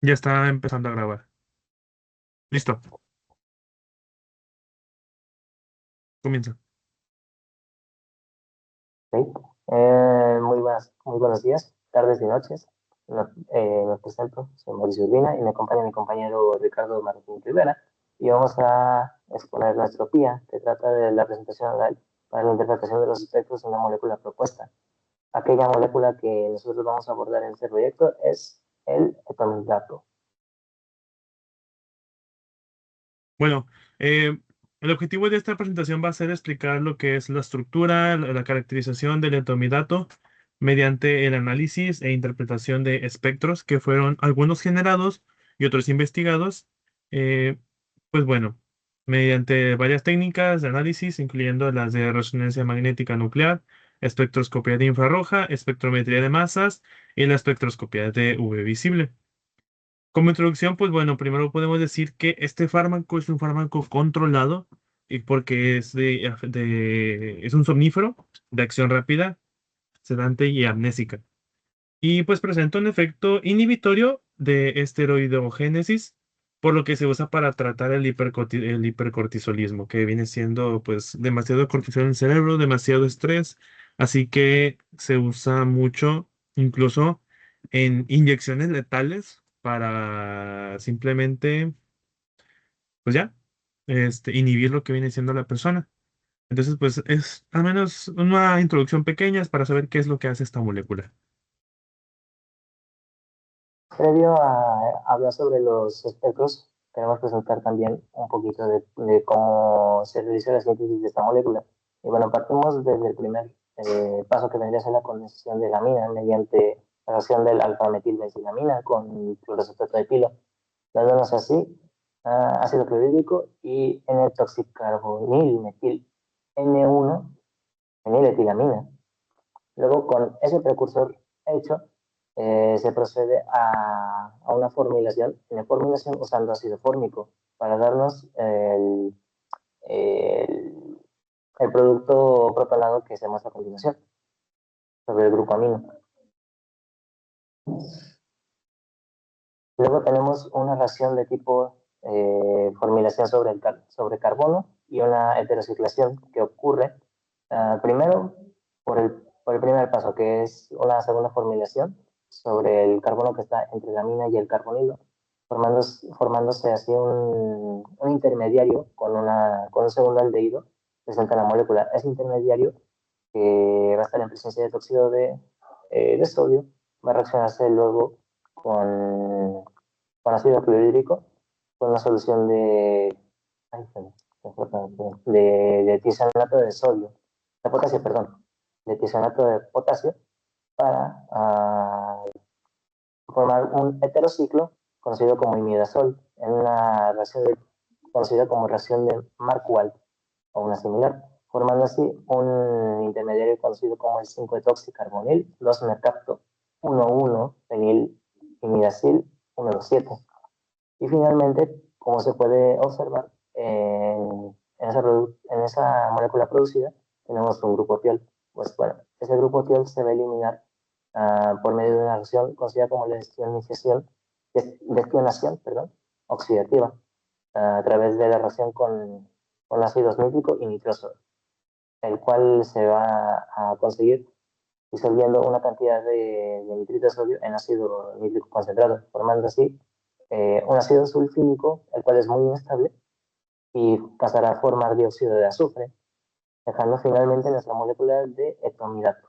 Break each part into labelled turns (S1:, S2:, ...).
S1: Ya está empezando a grabar. Listo, comienza.
S2: Sí. Muy buenos días, tardes y noches. Me presento, soy Mauricio Urbina y me acompaña mi compañero Ricardo Martín Rivera y vamos a exponer nuestra opía, que trata de la presentación oral para la interpretación de los espectros de una molécula propuesta. Aquella molécula que nosotros vamos a abordar en este proyecto es el etomidato.
S1: Bueno, el objetivo de esta presentación va a ser explicar lo que es la estructura, la caracterización del entomidato mediante el análisis e interpretación de espectros que fueron algunos generados y otros investigados. eh, pues bueno, mediante varias técnicas de análisis, incluyendo las de resonancia magnética nuclear, espectroscopia de infrarroja, espectrometría de masas y la espectroscopia de UV visible. Como introducción, pues bueno, primero podemos decir que este fármaco es un fármaco controlado y porque es un somnífero de acción rápida, sedante y amnésica. Y pues presenta un efecto inhibitorio de esteroidogénesis, por lo que se usa para tratar el hipercortisolismo, que viene siendo pues demasiado cortisol en el cerebro, demasiado estrés, así que se usa mucho incluso en inyecciones letales para simplemente, pues ya, inhibir lo que viene siendo la persona. Entonces, pues es al menos una introducción pequeña para saber qué es lo que hace esta molécula.
S2: Previo a hablar sobre los espectros, queremos presentar también un poquito de cómo se realiza la síntesis de esta molécula. Y bueno, partimos desde el primer paso que vendría a ser la condensación de la amina mediante la reacción del alfa-metilbenzilamina con cloroacetato de pilo, dándonos así ácido clorhídrico y N-toxicarbonil metil N1 feniletilamina. Luego, con ese precursor hecho, se procede a una formulación usando ácido fórmico para darnos el, el producto protonado que se muestra a continuación sobre el grupo amino. Luego tenemos una reacción de tipo formulación sobre carbono y una heterociclación que ocurre primero por el primer paso, que es una segunda formulación sobre el carbono que está entre la amina y el carbonilo, formándose así un intermediario con un segundo aldehído presente en la molécula. Ese intermediario que va a estar en presencia de tóxido de sodio va a reaccionarse luego con, con ácido clorhídrico, con una solución ay, de tisionato de sodio, de potasio, perdón, de tisionato de potasio para formar un heterociclo conocido como imidazol en una reacción conocida como reacción de Markowitz o una similar, formando así un intermediario conocido como el 5-etoxicarbonil, 2-mercapto 1,1-fenil imidacil 1,2,7. Y finalmente, como se puede observar en esa molécula producida, tenemos un grupo tiol. Pues bueno, ese grupo tiol se va a eliminar por medio de una reacción conocida como la destionación, perdón, oxidativa, a través de la reacción con ácidos nítrico y nitroso, el cual se va a conseguir disolviendo una cantidad de nitrito de sodio en ácido nítrico concentrado, formando así un ácido sulfínico, el cual es muy inestable y pasará a formar dióxido de azufre, dejando finalmente nuestra molécula de etomidato.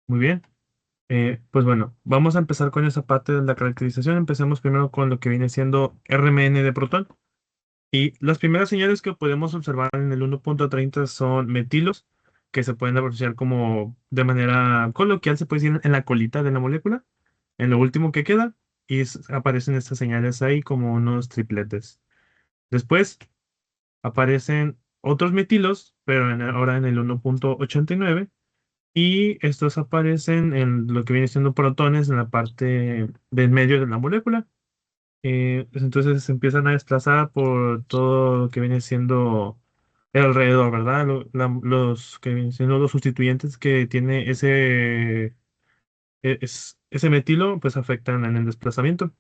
S1: Muy bien. Pues bueno, vamos a empezar con esa parte de la caracterización. Empecemos primero con lo que viene siendo RMN de protón. Y las primeras señales que podemos observar en el 1.30 son metilos, que se pueden apreciar como de manera coloquial, se puede decir en la colita de la molécula, en lo último que queda, y aparecen estas señales ahí como unos tripletes. Después aparecen otros metilos, pero ahora en el 1.89, y estos aparecen en lo que viene siendo protones en la parte del medio de la molécula. Pues entonces se empiezan a desplazar por todo lo que viene siendo el alrededor, ¿verdad? Los que vienen siendo los sustituyentes que tiene ese metilo pues afecta en el desplazamiento.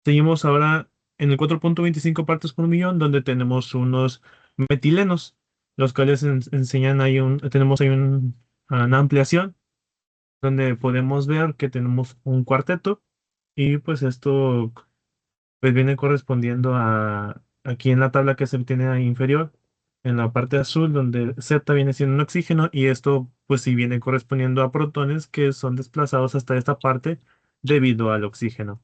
S1: Seguimos ahora en el 4.25 partes por millón, donde tenemos unos metilenos, los cuales enseñan tenemos ahí una ampliación, donde podemos ver que tenemos un cuarteto, y pues esto pues viene correspondiendo a aquí en la tabla que se tiene ahí inferior, en la parte azul, donde Z viene siendo un oxígeno, y esto pues sí viene correspondiendo a protones que son desplazados hasta esta parte debido al oxígeno.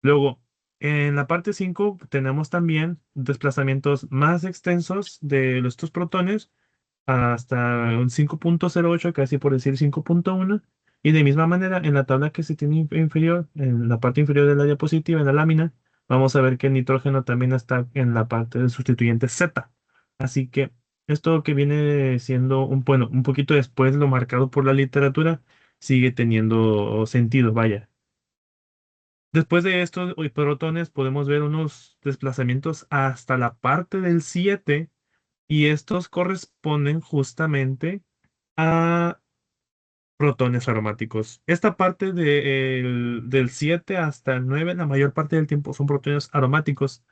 S1: Luego, en la parte 5 tenemos también desplazamientos más extensos de estos protones hasta un 5.08, casi por decir 5.1. Y de misma manera, en la tabla que se tiene inferior, en la parte inferior de la diapositiva, en la lámina, vamos a ver que el nitrógeno también está en la parte del sustituyente Z. Así que esto que viene siendo bueno, un poquito después lo marcado por la literatura, sigue teniendo sentido, vaya. Después de estos protones podemos ver unos desplazamientos hasta la parte del 7, y estos corresponden justamente a protones aromáticos. Esta parte del 7 hasta el 9, la mayor parte del tiempo son protones aromáticos,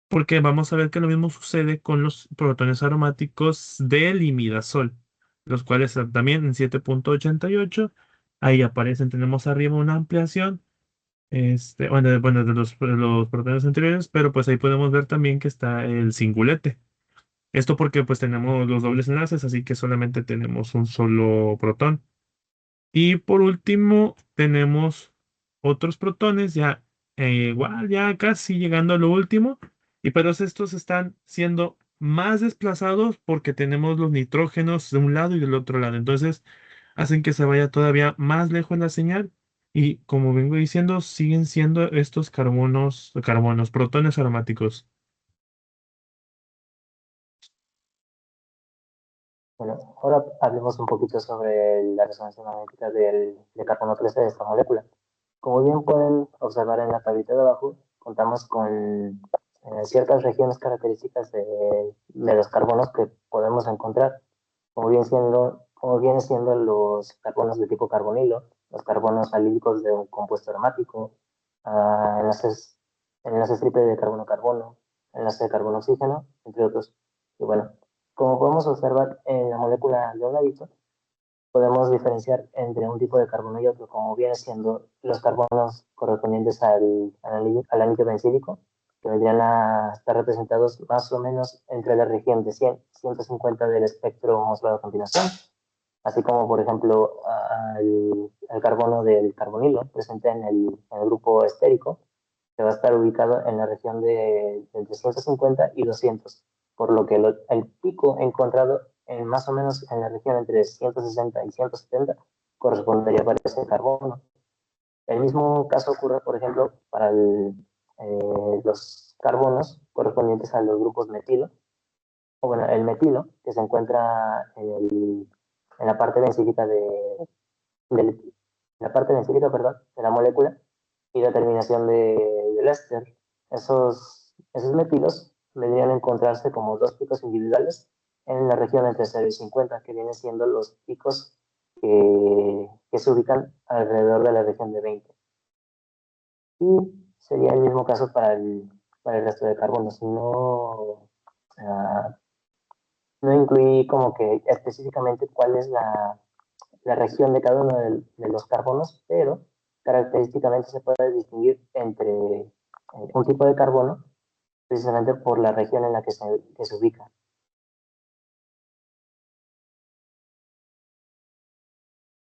S1: porque vamos a ver que lo mismo sucede con los protones aromáticos del imidazol, los cuales también en 7.88, ahí aparecen, tenemos arriba una ampliación. Bueno, de los protones anteriores, pero pues ahí podemos ver también que está el singulete. Esto porque pues tenemos los dobles enlaces, así que solamente tenemos un solo protón. Y por último, tenemos otros protones ya igual, ya casi llegando a lo último. Y pero estos están siendo más desplazados porque tenemos los nitrógenos de un lado y del otro lado. Entonces, hacen que se vaya todavía más lejos la señal. Y como vengo diciendo, siguen siendo estos protones aromáticos.
S2: Bueno, ahora hablemos un poquito sobre la resonancia magnética de carbono 13 de esta molécula. Como bien pueden observar en la tablita de abajo, contamos con ciertas regiones características de los carbonos que podemos encontrar, como vienen siendo los carbonos de tipo carbonilo, los carbonos alílicos de un compuesto aromático, enlaces, enlaces triple de carbono-carbono, enlace de carbono-oxígeno, entre otros. Y bueno, como podemos observar en la molécula de un ladito, podemos diferenciar entre un tipo de carbono y otro, como viene siendo los carbonos correspondientes al anillo bencílico, que vendrían a estar representados más o menos entre la región de 100, 150 del espectro mostrado a continuación, así como, por ejemplo, al carbono del carbonilo, presente en el grupo estérico, que va a estar ubicado en la región de entre 150 y 200, por lo que el pico encontrado en más o menos en la región entre 160 y 170 correspondería para ese carbono. El mismo caso ocurre, por ejemplo, para los carbonos correspondientes a los grupos metilo, o bueno, el metilo, que se encuentra en la parte bencílica de la parte bencílica, perdón, de la molécula, y la terminación del éster. Esos metilos vendrían a encontrarse como dos picos individuales en la región entre 0 y 50, que vienen siendo los picos que se ubican alrededor de la región de 20. Y sería el mismo caso para el resto de carbonos. No, uh, no incluí como que específicamente cuál es la región de cada uno de los carbonos, pero característicamente se puede distinguir entre un tipo de carbono precisamente por la región en la que se ubica.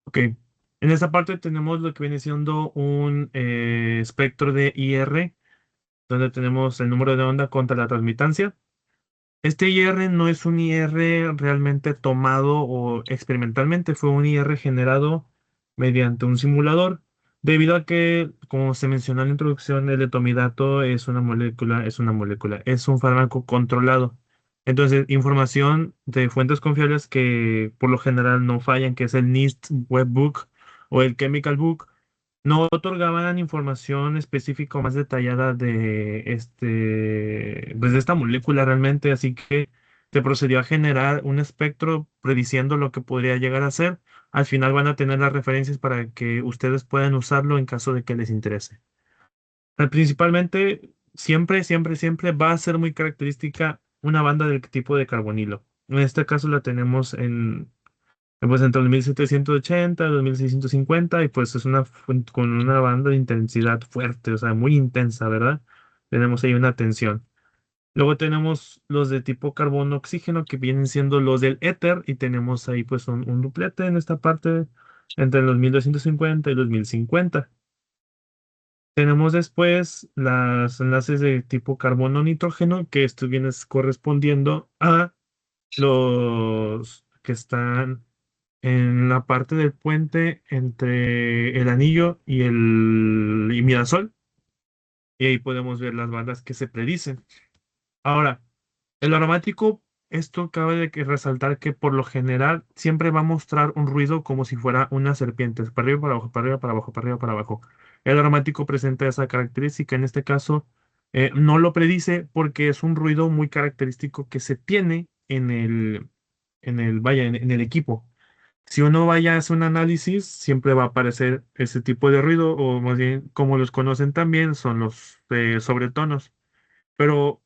S1: Ok. En esta parte tenemos lo que viene siendo un espectro de IR, donde tenemos el número de onda contra la transmitancia. Este IR no es un IR realmente tomado o experimentalmente, fue un IR generado mediante un simulador, debido a que, como se mencionó en la introducción, el etomidato es un fármaco controlado. Entonces, información de fuentes confiables que por lo general no fallan, que es el NIST Webbook o el Chemical Book, no otorgaban información específica o más detallada pues de esta molécula realmente, así que se procedió a generar un espectro prediciendo lo que podría llegar a ser. Al final van a tener las referencias para que ustedes puedan usarlo en caso de que les interese. Principalmente, siempre va a ser muy característica una banda del tipo de carbonilo. En este caso la tenemos pues entre 2780 y 2650 y pues es con una banda de intensidad fuerte, o sea, muy intensa, ¿verdad? Tenemos ahí una tensión. Luego tenemos los de tipo carbono oxígeno que vienen siendo los del éter y tenemos ahí pues un duplete en esta parte entre los 1250 y los 1050. Tenemos después los enlaces de tipo carbono-nitrógeno, que esto viene correspondiendo a los que están en la parte del puente entre el anillo y el imidazol. Y ahí podemos ver las bandas que se predicen. Ahora, el aromático, esto cabe de resaltar que por lo general siempre va a mostrar un ruido como si fuera una serpiente, para arriba, para abajo, para arriba, para abajo, para arriba, para abajo. El aromático presenta esa característica, en este caso no lo predice porque es un ruido muy característico que se tiene en el equipo. Si uno vaya a hacer un análisis, siempre va a aparecer ese tipo de ruido, o más bien, como los conocen también, son los sobretonos. Pero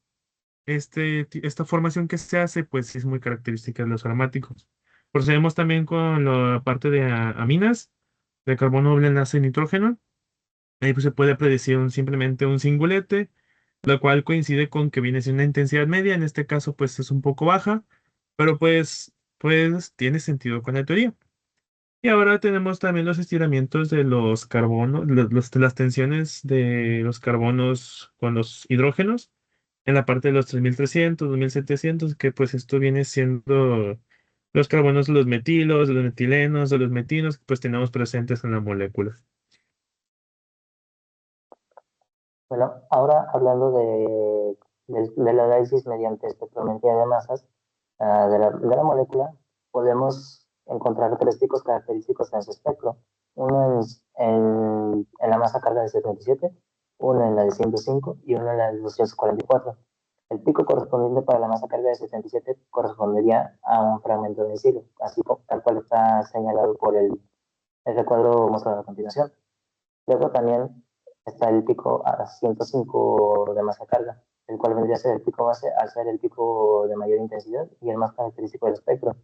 S1: esta formación que se hace, pues sí es muy característica de los aromáticos. Procedemos también con la parte de aminas, de carbono doble enlace nitrógeno. Ahí pues, se puede predecir simplemente un singulete, lo cual coincide con que viene siendo una intensidad media. En este caso, pues es un poco baja, pero pues tiene sentido con la teoría. Y ahora tenemos también los estiramientos de los carbonos, de las tensiones de los carbonos con los hidrógenos en la parte de los 3300, 2700, que pues esto viene siendo los carbonos de los metilos, de los metilenos, de los metinos, que pues tenemos presentes en la molécula.
S2: Bueno, ahora hablando del análisis mediante espectrometría de masas de la molécula, podemos encontrar tres picos característicos en su espectro. Uno en la masa carga de 77, uno en la de 105 y uno en la de 244. El pico correspondiente para la masa carga de 77 correspondería a un fragmento de silo, así tal cual está señalado por el recuadro mostrado a continuación. Luego también está el pico a 105 de masa carga, el cual vendría a ser el pico base al ser el pico de mayor intensidad y el más característico del espectro,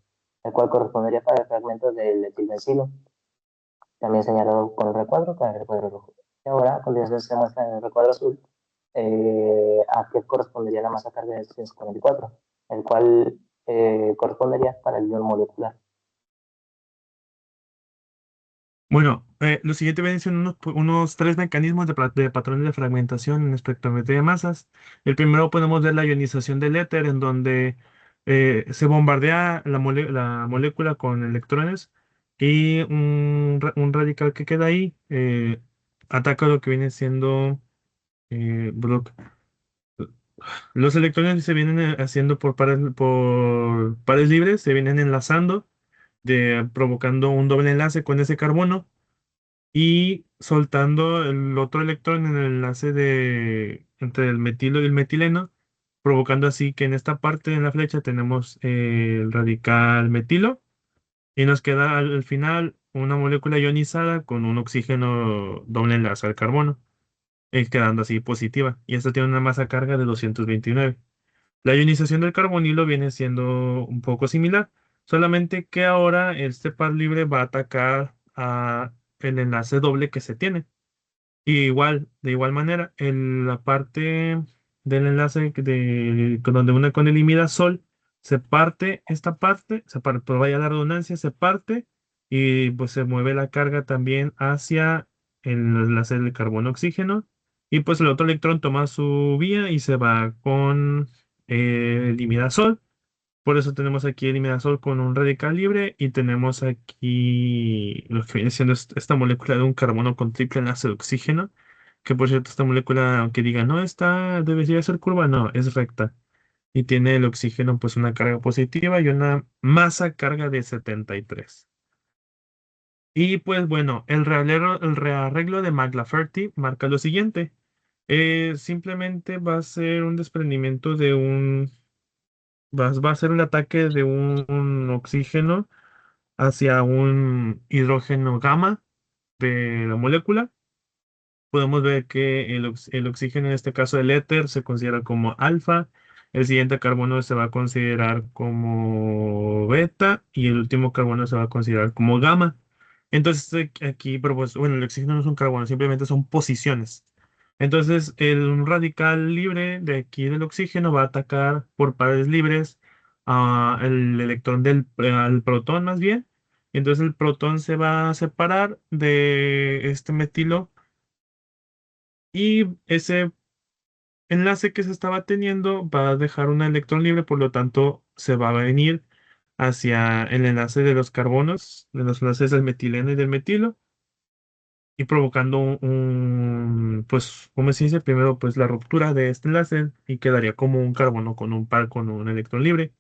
S2: el cual correspondería para el fragmento del etilbencilo, también señalado con el recuadro rojo. Y ahora, a continuación, se muestra en el recuadro azul a qué correspondería la masa carga de 244, el cual correspondería para el ion molecular.
S1: Bueno, lo siguiente vienen siendo unos tres mecanismos de patrones de fragmentación en espectrometría de masas. El primero podemos ver la ionización del éter, en donde se bombardea la molécula con electrones y un radical que queda ahí ataca lo que viene siendo los electrones se vienen haciendo por pares libres, se vienen enlazando, provocando un doble enlace con ese carbono y soltando el otro electrón en el enlace entre el metilo y el metileno, provocando así que en esta parte de la flecha tenemos el radical metilo y nos queda al final una molécula ionizada con un oxígeno doble enlace al carbono, quedando así positiva. Y esta tiene una masa carga de 229. La ionización del carbonilo viene siendo un poco similar, solamente que ahora este par libre va a atacar a el enlace doble que se tiene. Y de igual manera, en la parte del enlace donde une con el imidazol, se parte esta parte, por vaya la redundancia, se parte y pues se mueve la carga también hacia el enlace del carbono-oxígeno. Y pues el otro electrón toma su vía y se va con el imidazol. Por eso tenemos aquí el imidazol con un radical libre y tenemos aquí lo que viene siendo esta molécula de un carbono con triple enlace de oxígeno, que por cierto esta molécula, aunque diga no, esta debería ser curva, no, es recta y tiene el oxígeno pues una carga positiva y una masa carga de 73. Y pues bueno, el rearreglo de McLafferty marca lo siguiente. Simplemente va a ser un desprendimiento va a ser el ataque de un oxígeno hacia un hidrógeno gamma de la molécula. Podemos ver que el oxígeno, en este caso el éter, se considera como alfa. El siguiente carbono se va a considerar como beta y el último carbono se va a considerar como gamma. Entonces aquí, pero pues, bueno, el oxígeno no es un carbono, simplemente son posiciones. Entonces, un radical libre de aquí del oxígeno va a atacar por pares libres el electrón al protón más bien. Entonces el protón se va a separar de este metilo y ese enlace que se estaba teniendo va a dejar un electrón libre, por lo tanto se va a venir hacia el enlace de los carbonos, de los enlaces del metileno y del metilo, y provocando pues, ¿cómo se dice? Primero, pues la ruptura de este enlace y quedaría como un carbono con un par con un electrón libre.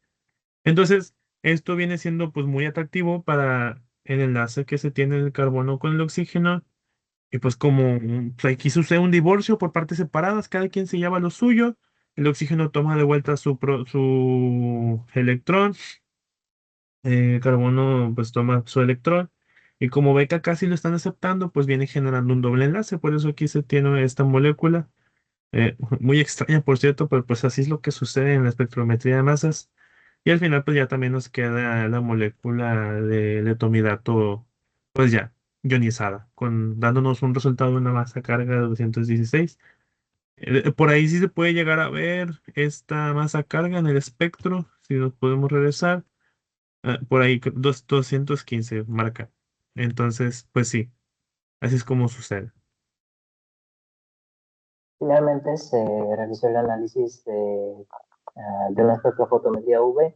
S1: Entonces, esto viene siendo pues muy atractivo para el enlace que se tiene del carbono con el oxígeno. Y pues como pues, aquí sucede un divorcio por partes separadas, cada quien se lleva lo suyo, el oxígeno toma de vuelta su electrón, el carbono pues toma su electrón, y como ve que acá sí lo están aceptando, pues viene generando un doble enlace, por eso aquí se tiene esta molécula, muy extraña por cierto, pero pues así es lo que sucede en la espectrometría de masas, y al final pues ya también nos queda la molécula de letomidato, pues ya ionizada, dándonos un resultado de una masa carga de 216. Por ahí sí se puede llegar a ver esta masa carga en el espectro, si nos podemos regresar. Por ahí 215 marca. Entonces, pues sí, así es como sucede.
S2: Finalmente se realizó el análisis de una espectrofotometría UV.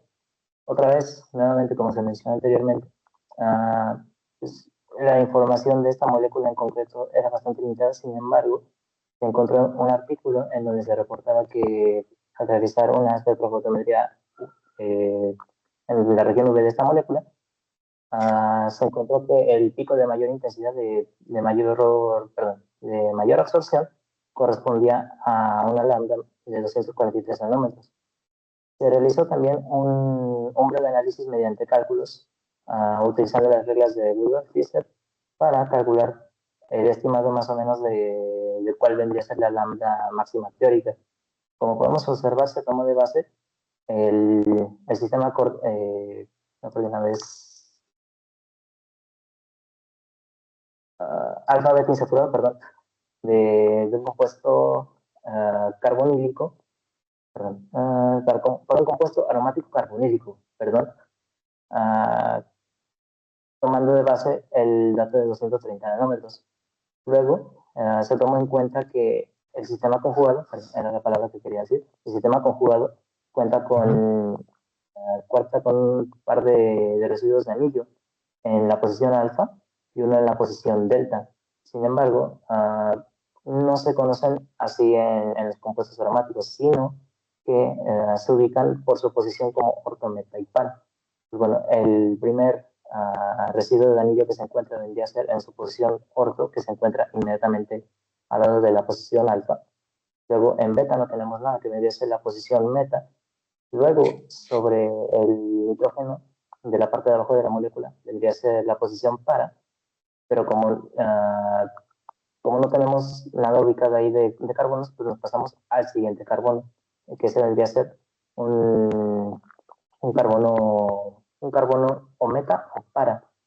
S2: Otra vez, nuevamente, como se mencionó anteriormente, ah, pues, la información de esta molécula en concreto era bastante limitada. Sin embargo, se encontró un artículo en donde se reportaba que al realizar una espectrofotometría eh, en la región UV de esta molécula, se encontró que el pico de mayor intensidad de mayor, perdón, de mayor absorción correspondía a una lambda de 243 nanómetros. Se realizó también un breve análisis mediante cálculos, utilizando las reglas de Rudolf-Fister para calcular el estimado más o menos de cuál vendría a ser la lambda máxima teórica. Como podemos observar, se tomó de base el sistema, no, perdón, es alfa beta perdón, de un compuesto carbonílico, perdón, por un compuesto aromático carbonílico, perdón, uh, tomando de base el dato de 230 nanómetros. Luego, se tomó en cuenta que el sistema conjugado, era la palabra que quería decir, el sistema conjugado cuenta
S1: Ujú.
S2: con un par de residuos de anillo en la posición alfa y uno en la posición delta. Sin embargo, no se conocen así en los compuestos aromáticos, sino que se ubican por su posición como orto, meta y pan. Pues bueno, el primer residuo de anillo que se encuentra vendría a ser en su posición orto, que se encuentra inmediatamente al lado de la posición alfa. Luego en beta no tenemos nada, que vendría a ser la posición meta. Luego, sobre el nitrógeno de la parte de abajo de la molécula, vendría a ser la posición para, pero como no tenemos nada ubicado ahí de carbonos, pues nos pasamos al siguiente carbono, que se vendría a ser un, un carbono o meta o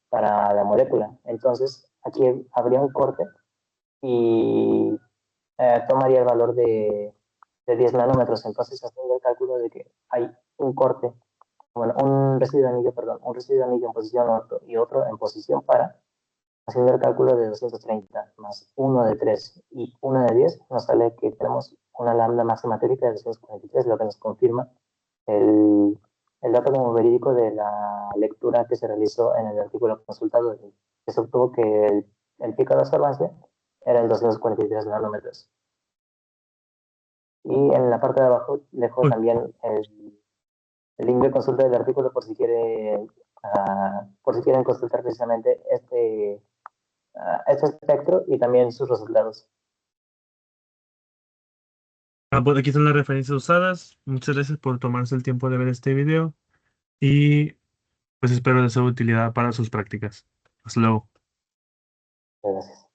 S2: para la molécula. Entonces, aquí habría un corte y tomaría el valor de 10 nanómetros. Entonces, haciendo el cálculo de que hay un corte, bueno, un residuo de anillo, perdón, un residuo de anillo en posición orto y otro en posición para, haciendo el cálculo de 230 más uno de 3 y uno de 10, nos sale que tenemos una lambda máxima teórica de 243, lo que nos confirma el, el dato como verídico de la lectura que se realizó en el artículo consultado, que se obtuvo que el pico de observancia era en 243 nanómetros. Y en la parte de abajo dejo
S1: Uy,
S2: también el link de consulta del artículo por si quieren consultar precisamente este espectro y también sus resultados.
S1: Pues aquí están las referencias usadas. Muchas gracias por tomarse el tiempo de ver este video y pues espero de su utilidad para sus prácticas. Hasta luego.
S2: Gracias.